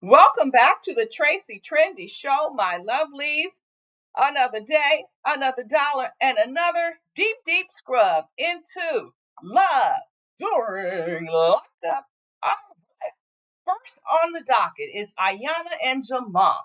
Welcome back to the Tracie Trendy Show, my lovelies. Another day, another dollar, and another deep, deep scrub into love during lockup. All right. First on the docket is Ayonna and Jamahl.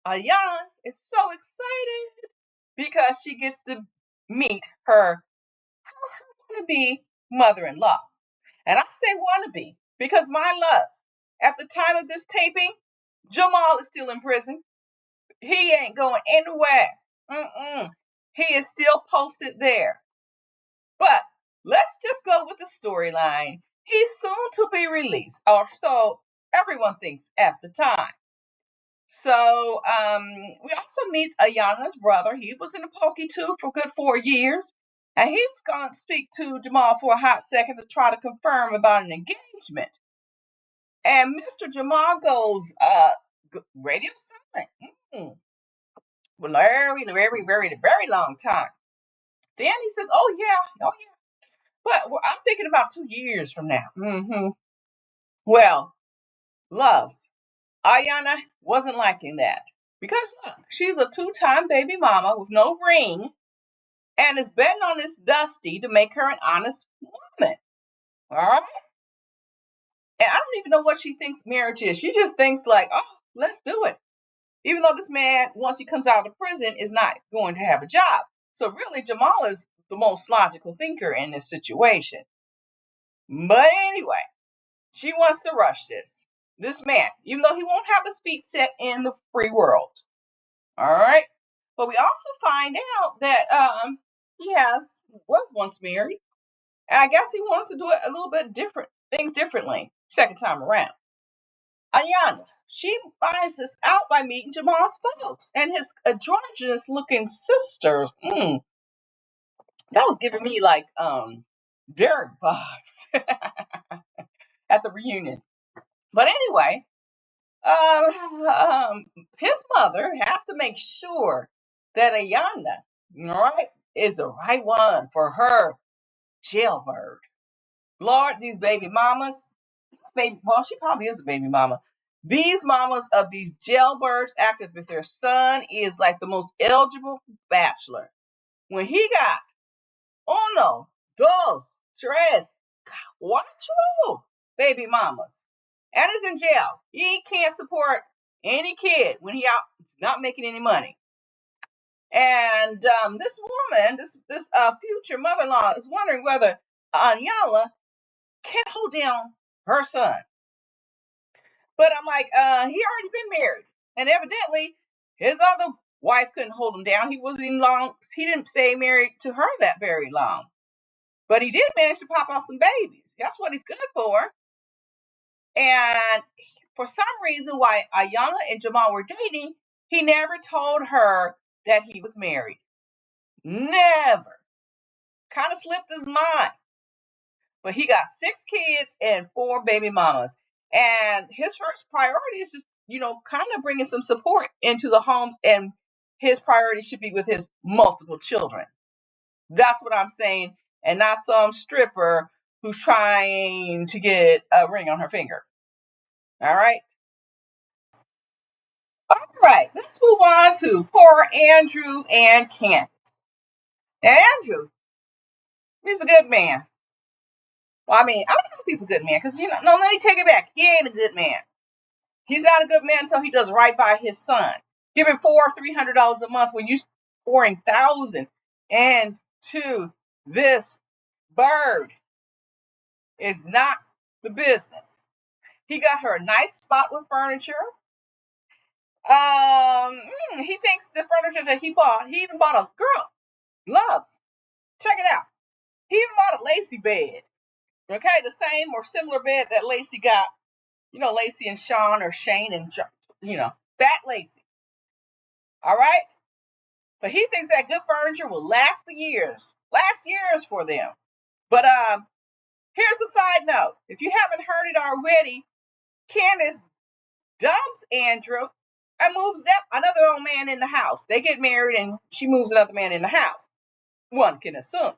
Ayonna is so excited because she gets to meet her wannabe mother-in-law. And I say wannabe because my loves, at the time of this taping, Jamahl is still in prison. He ain't going anywhere. Mm-mm. He is still posted there. But let's just go with the storyline. He's soon to be released, or so everyone thinks at the time. So we also meet Ayana's brother. He was in the pokey too for good 4 years. And he's going to speak to Jamahl for a hot second to try to confirm about an engagement. And Mr. Jamahl goes, radio silent. Very long time. Then he says, oh yeah. But I'm thinking about 2 years from now. Well, loves. Ayonna wasn't liking that. Because look, she's a two-time baby mama with no ring and is betting on this Dusty to make her an honest woman. All right? And I don't even know what she thinks marriage is. She just thinks like, oh, let's do it. Even though this man, once he comes out of prison, is not going to have a job. So really, Jamahl is the most logical thinker in this situation. But anyway, she wants to rush this. This man, even though he won't have his feet set in the free world. All right. But we also find out that he was once married. And I guess he wants to do it a little bit different, things differently, second time around. Ayonna, she finds this out by meeting Jamal's folks and his androgynous looking sisters. That was giving me like Derek vibes at the reunion. But anyway, his mother has to make sure that Ayonna, all right, is the right one for her jailbird. Lord, these baby mamas, well, she probably is a baby mama. These mamas of these jailbirds acted with their son is like the most eligible bachelor. When he got uno, dos, tres, cuatro baby mamas and is in jail, he can't support any kid when he out not making any money. And this woman, this future mother-in-law, is wondering whether Ayala can hold down her son. But I'm like, he already been married, and evidently his other wife couldn't hold him down. He wasn't even long. He didn't stay married to her that very long, but he did manage to pop out some babies. That's what he's good for. And for some reason, why Ayana and Jamahl were dating, he never told her that he was married. Never. Kind of slipped his mind. But he got 6 kids and 4 baby mamas. And his first priority is just, kind of bringing some support into the homes. And his priority should be with his multiple children. That's what I'm saying. And not some stripper who's trying to get a ring on her finger. All right. All right. Let's move on to poor Andrew and Candice. Andrew, he's a good man. Well, I mean, I don't know if he's a good man because, no, let me take it back. He ain't a good man. He's not a good man until he does right by his son. Giving $300 a month when you're pouring thousands into this bird is not the business. He got her a nice spot with furniture. He thinks the furniture that he bought, he even bought a girl, loves. Check it out. He even bought a Lacey bed. Okay, the same or similar bed that Lacey got. Lacey and Sean or Shane and that Lacey. All right. But he thinks that good furniture will last years for them. But here's a side note. If you haven't heard it already, Candice dumps Andrew and moves another old man in the house. They get married and she moves another man in the house. One can assume.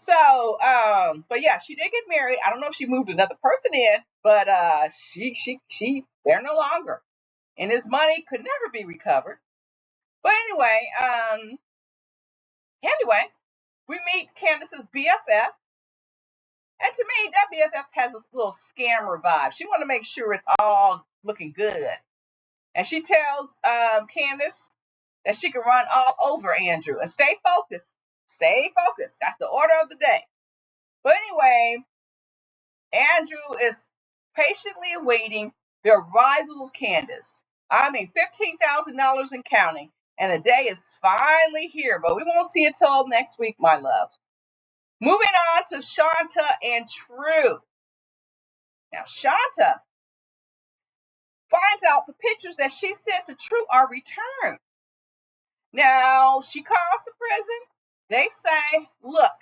But yeah, she did get married. I don't know if she moved another person in, but they're no longer. And his money could never be recovered. But anyway, we meet Candice's BFF. And to me, that BFF has a little scammer vibe. She want to make sure it's all looking good. And she tells Candice that she can run all over Andrew and stay focused. Stay focused. That's the order of the day. But anyway, Andrew is patiently awaiting the arrival of Candice. I mean, $15,000 and counting. And the day is finally here, but we won't see it till next week, my loves. Moving on to Shonta and True. Now, Shonta finds out the pictures that she sent to True are returned. Now, she calls the prison. They say, look,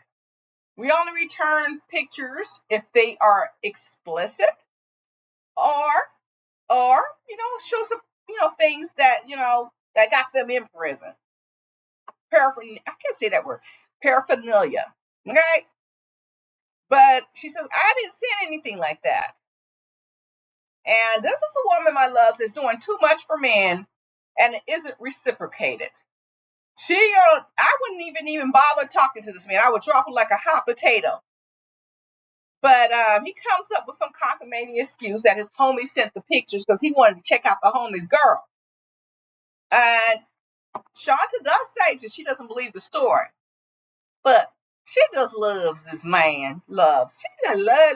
we only return pictures if they are explicit or show some, things that, that got them in prison. I can't say that word. Paraphernalia. Okay? But she says, I didn't send anything like that. And this is a woman, my love, that's doing too much for men and it isn't reciprocated. I wouldn't even bother talking to this man. I would drop him like a hot potato. But he comes up with some cockamamie excuse that his homie sent the pictures because he wanted to check out the homie's girl. And Shonta does say that she doesn't believe the story. But she just loves this man. She just love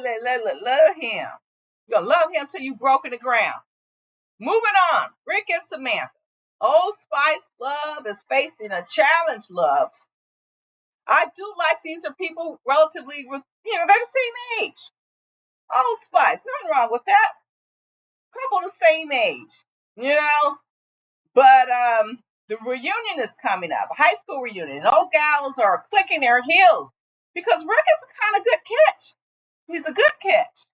him. You're going to love him till you broken the ground. Moving on, Rick and Samantha. Old Spice love is facing a challenge, loves. I do like these are people relatively with, they're the same age. Old Spice, nothing wrong with that. Couple the same age, But the reunion is coming up, a high school reunion. Old gals are clicking their heels because Rick is a kind of good catch. He's a good catch.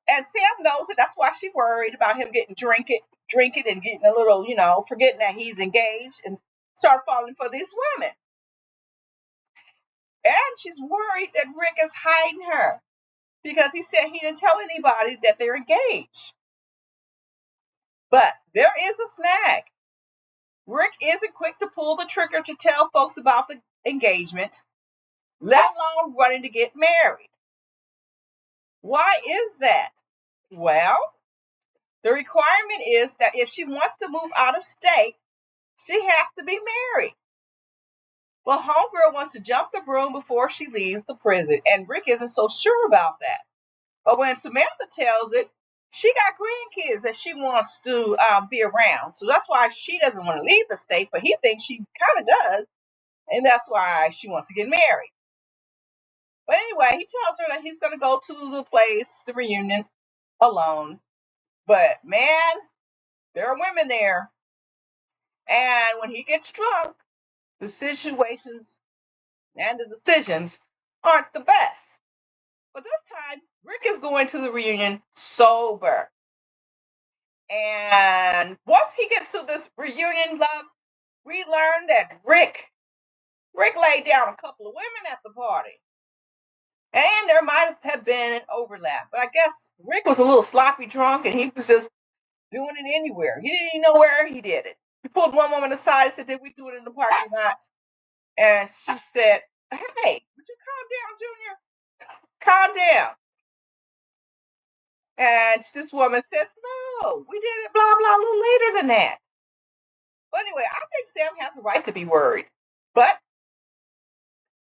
And Sam knows it. That's why she's worried about him getting drinking and getting a little, forgetting that he's engaged and start falling for these women. And she's worried that Rick is hiding her because he said he didn't tell anybody that they're engaged. But there is a snag. Rick isn't quick to pull the trigger to tell folks about the engagement, let alone running to get married. Why is that? Well, the requirement is that if she wants to move out of state, she has to be married. Well, homegirl wants to jump the broom before she leaves the prison, and Rick isn't so sure about that. But when Samantha tells it, she got grandkids that she wants to be around. So that's why she doesn't want to leave the state, but he thinks she kind of does. And that's why she wants to get married. But anyway, he tells her that he's going to go to the place, the reunion, alone. But man, there are women there. And when he gets drunk, the situations and the decisions aren't the best. But this time, Rick is going to the reunion sober. And once he gets to this reunion, loves, we learn that Rick laid down a couple of women at the party. And there might have been an overlap. But I guess Rick was a little sloppy drunk and he was just doing it anywhere. He didn't even know where he did it. He pulled one woman aside and said, did we do it in the parking lot? And she said, hey, would you calm down, Junior? Calm down. And this woman says, no, we did it blah, blah, a little later than that. But anyway, I think Sam has a right to be worried. But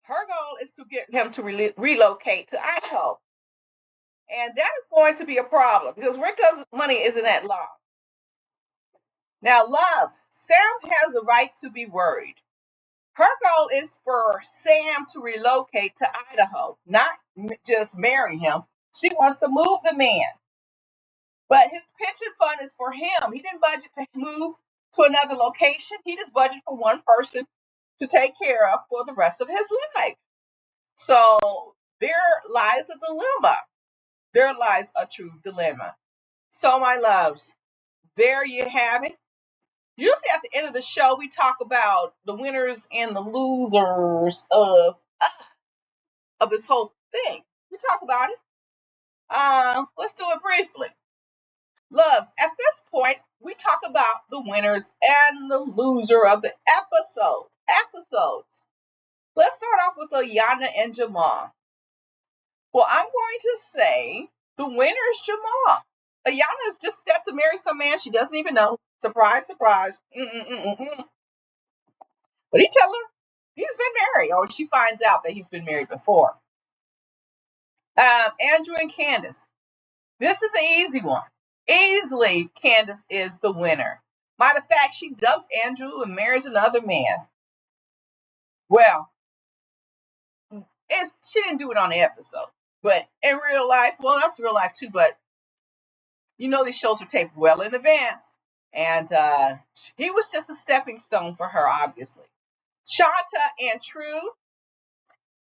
her goal is to get him to relocate to Idaho. And that is going to be a problem because Rick's money isn't that long. Now, love, Sam has a right to be worried. Her goal is for Sam to relocate to Idaho, not just marry him. She wants to move the man. But his pension fund is for him. He didn't budget to move to another location. He just budgeted for one person to take care of for the rest of his life. So there lies a dilemma. There lies a true dilemma. So, my loves, there you have it. Usually at the end of the show, we talk about the winners and the losers of of this whole thing. We talk about it. Let's do it briefly. Loves, at this point, we talk about the winners and the loser of the episodes. Let's start off with Ayonna and Jamahl. Well, I'm going to say the winner is Jamahl. Ayonna has just stepped to marry some man she doesn't even know. Surprise, surprise. But he tell her he's been married, or she finds out that he's been married before. Andrew and Candice. This is an easy one. Easily, Candice is the winner. Matter of fact, she dumps Andrew and marries another man. Well, she didn't do it on the episode, but in real life, well, that's real life too. But these shows are taped well in advance, and he was just a stepping stone for her, obviously. Shonta and True.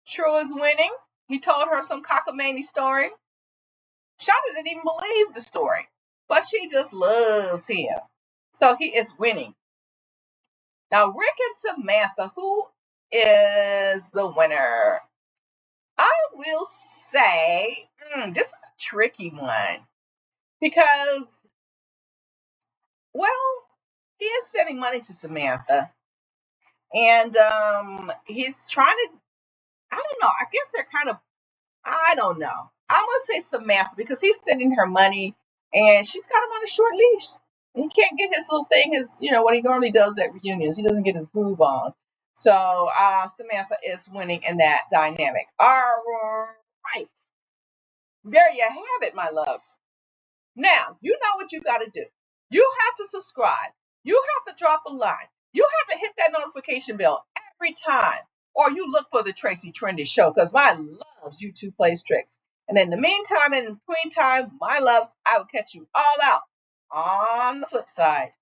True is winning. He told her some cockamamie story. Shonta didn't even believe the story, but she just loves him. So he is winning. Now, Rick and Samantha, who is the winner? I will say, this is a tricky one because, well, he is sending money to Samantha, and he's trying to. I don't know. I guess they're kind of. I don't know. I'm gonna say Samantha because he's sending her money, and she's got him on a short leash. He can't get his little thing, what he normally does at reunions. He doesn't get his groove on. So Samantha is winning in that dynamic. All right. There you have it, my loves. Now, you know what you got to do. You have to subscribe. You have to drop a line. You have to hit that notification bell every time. Or you look for the Tracie Trendy Show because my loves YouTube plays tricks. And in the meantime and in between time, my loves, I will catch you all out on the flip side.